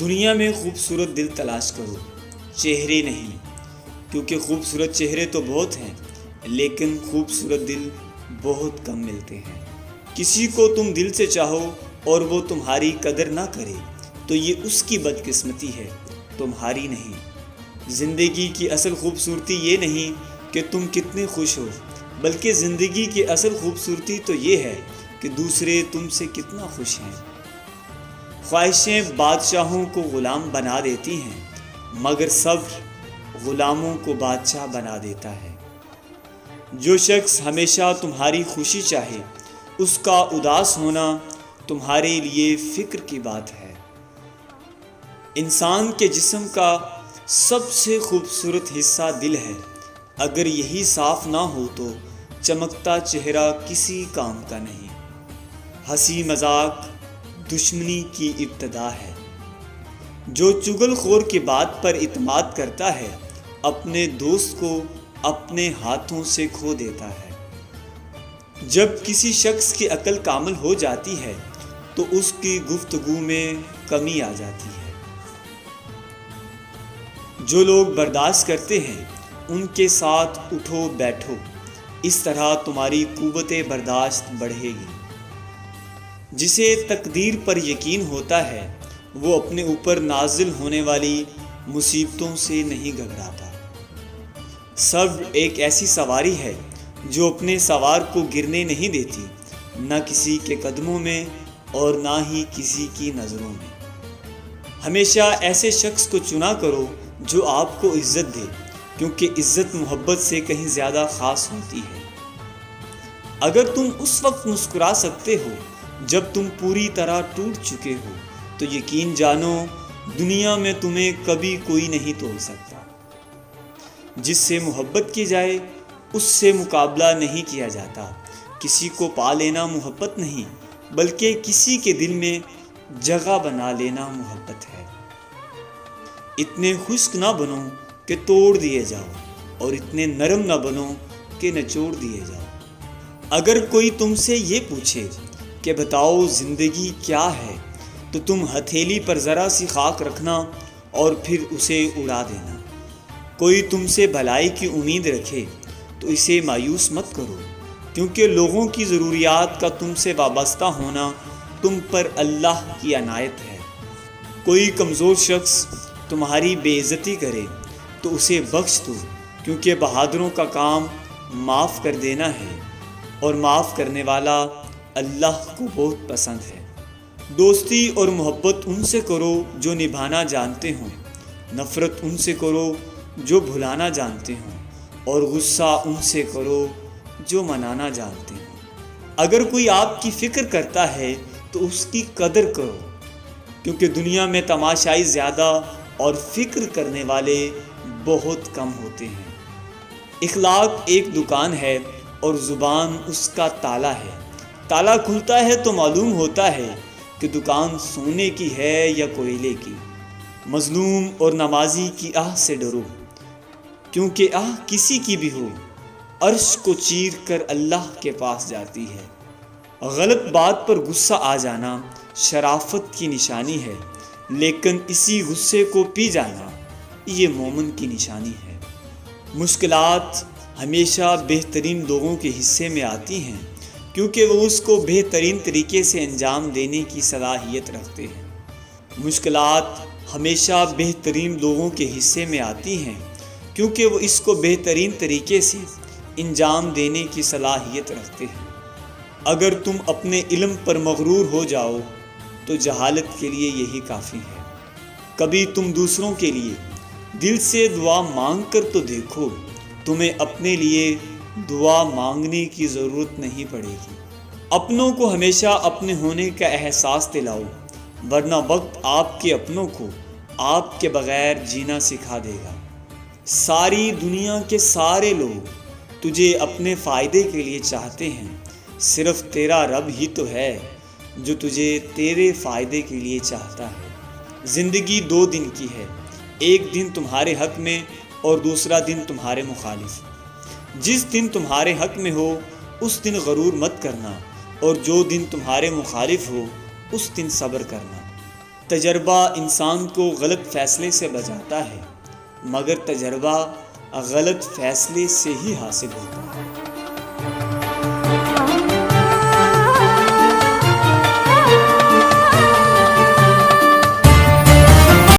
دنیا میں خوبصورت دل تلاش کرو، چہرے نہیں، کیونکہ خوبصورت چہرے تو بہت ہیں لیکن خوبصورت دل بہت کم ملتے ہیں۔ کسی کو تم دل سے چاہو اور وہ تمہاری قدر نہ کرے تو یہ اس کی بدقسمتی ہے، تمہاری نہیں۔ زندگی کی اصل خوبصورتی یہ نہیں کہ تم کتنے خوش ہو، بلکہ زندگی کی اصل خوبصورتی تو یہ ہے کہ دوسرے تم سے کتنا خوش ہیں۔ خواہشیں بادشاہوں کو غلام بنا دیتی ہیں، مگر صبر غلاموں کو بادشاہ بنا دیتا ہے۔ جو شخص ہمیشہ تمہاری خوشی چاہے، اس کا اداس ہونا تمہارے لیے فکر کی بات ہے۔ انسان کے جسم کا سب سے خوبصورت حصہ دل ہے، اگر یہی صاف نہ ہو تو چمکتا چہرہ کسی کام کا نہیں۔ ہنسی مذاق دشمنی کی ابتدا ہے۔ جو چغل خور کی بات پر اعتماد کرتا ہے، اپنے دوست کو اپنے ہاتھوں سے کھو دیتا ہے۔ جب کسی شخص کی عقل کامل ہو جاتی ہے تو اس کی گفتگو میں کمی آ جاتی ہے۔ جو لوگ برداشت کرتے ہیں ان کے ساتھ اٹھو بیٹھو، اس طرح تمہاری قوت برداشت بڑھے گی۔ جسے تقدیر پر یقین ہوتا ہے وہ اپنے اوپر نازل ہونے والی مصیبتوں سے نہیں گھبراتا۔ صبر ایک ایسی سواری ہے جو اپنے سوار کو گرنے نہیں دیتی، نہ کسی کے قدموں میں اور نہ ہی کسی کی نظروں میں۔ ہمیشہ ایسے شخص کو چنا کرو جو آپ کو عزت دے، کیونکہ عزت محبت سے کہیں زیادہ خاص ہوتی ہے۔ اگر تم اس وقت مسکرا سکتے ہو جب تم پوری طرح ٹوٹ چکے ہو تو یقین جانو دنیا میں تمہیں کبھی کوئی نہیں توڑ سکتا۔ جس سے محبت کی جائے اس سے مقابلہ نہیں کیا جاتا۔ کسی کو پا لینا محبت نہیں، بلکہ کسی کے دل میں جگہ بنا لینا محبت ہے۔ اتنے خشک نہ بنو کہ توڑ دیے جاؤ، اور اتنے نرم نہ بنو کہ نچوڑ دیے جاؤ۔ اگر کوئی تم سے یہ پوچھے کہ بتاؤ زندگی کیا ہے، تو تم ہتھیلی پر ذرا سی خاک رکھنا اور پھر اسے اڑا دینا۔ کوئی تم سے بھلائی کی امید رکھے تو اسے مایوس مت کرو، کیونکہ لوگوں کی ضروریات کا تم سے وابستہ ہونا تم پر اللہ کی عنایت ہے۔ کوئی کمزور شخص تمہاری بے عزتی کرے تو اسے بخش دو، کیونکہ بہادروں کا کام معاف کر دینا ہے، اور معاف کرنے والا اللہ کو بہت پسند ہے۔ دوستی اور محبت ان سے کرو جو نبھانا جانتے ہوں، نفرت ان سے کرو جو بھلانا جانتے ہوں، اور غصہ ان سے کرو جو منانا جانتے ہوں۔ اگر کوئی آپ کی فکر کرتا ہے تو اس کی قدر کرو، کیونکہ دنیا میں تماشائی زیادہ اور فکر کرنے والے بہت کم ہوتے ہیں۔ اخلاق ایک دکان ہے اور زبان اس کا تالا ہے۔ تالا کھلتا ہے تو معلوم ہوتا ہے کہ دکان سونے کی ہے یا کوئلے کی۔ مظلوم اور نمازی کی آہ سے ڈرو، کیونکہ آہ کسی کی بھی ہو عرش کو چیر کر اللہ کے پاس جاتی ہے۔ غلط بات پر غصہ آ جانا شرافت کی نشانی ہے، لیکن اسی غصے کو پی جانا یہ مومن کی نشانی ہے۔ مشکلات ہمیشہ بہترین لوگوں کے حصے میں آتی ہیں، کیونکہ وہ اس کو بہترین طریقے سے انجام دینے کی صلاحیت رکھتے ہیں۔ مشکلات ہمیشہ بہترین لوگوں کے حصے میں آتی ہیں، کیونکہ وہ اس کو بہترین طریقے سے انجام دینے کی صلاحیت رکھتے ہیں۔ اگر تم اپنے علم پر مغرور ہو جاؤ تو جہالت کے لیے یہی کافی ہے۔ کبھی تم دوسروں کے لیے دل سے دعا مانگ کر تو دیکھو، تمہیں اپنے لیے دعا مانگنے کی ضرورت نہیں پڑے گی۔ اپنوں کو ہمیشہ اپنے ہونے کا احساس دلاؤ، ورنہ وقت آپ کے اپنوں کو آپ کے بغیر جینا سکھا دے گا۔ ساری دنیا کے سارے لوگ تجھے اپنے فائدے کے لیے چاہتے ہیں، صرف تیرا رب ہی تو ہے جو تجھے تیرے فائدے کے لیے چاہتا ہے۔ زندگی 2 دن کی ہے، ایک دن تمہارے حق میں اور دوسرا دن تمہارے مخالف۔ جس دن تمہارے حق میں ہو اس دن غرور مت کرنا، اور جو دن تمہارے مخالف ہو اس دن صبر کرنا۔ تجربہ انسان کو غلط فیصلے سے بچاتا ہے، مگر تجربہ غلط فیصلے سے ہی حاصل ہوتا ہے۔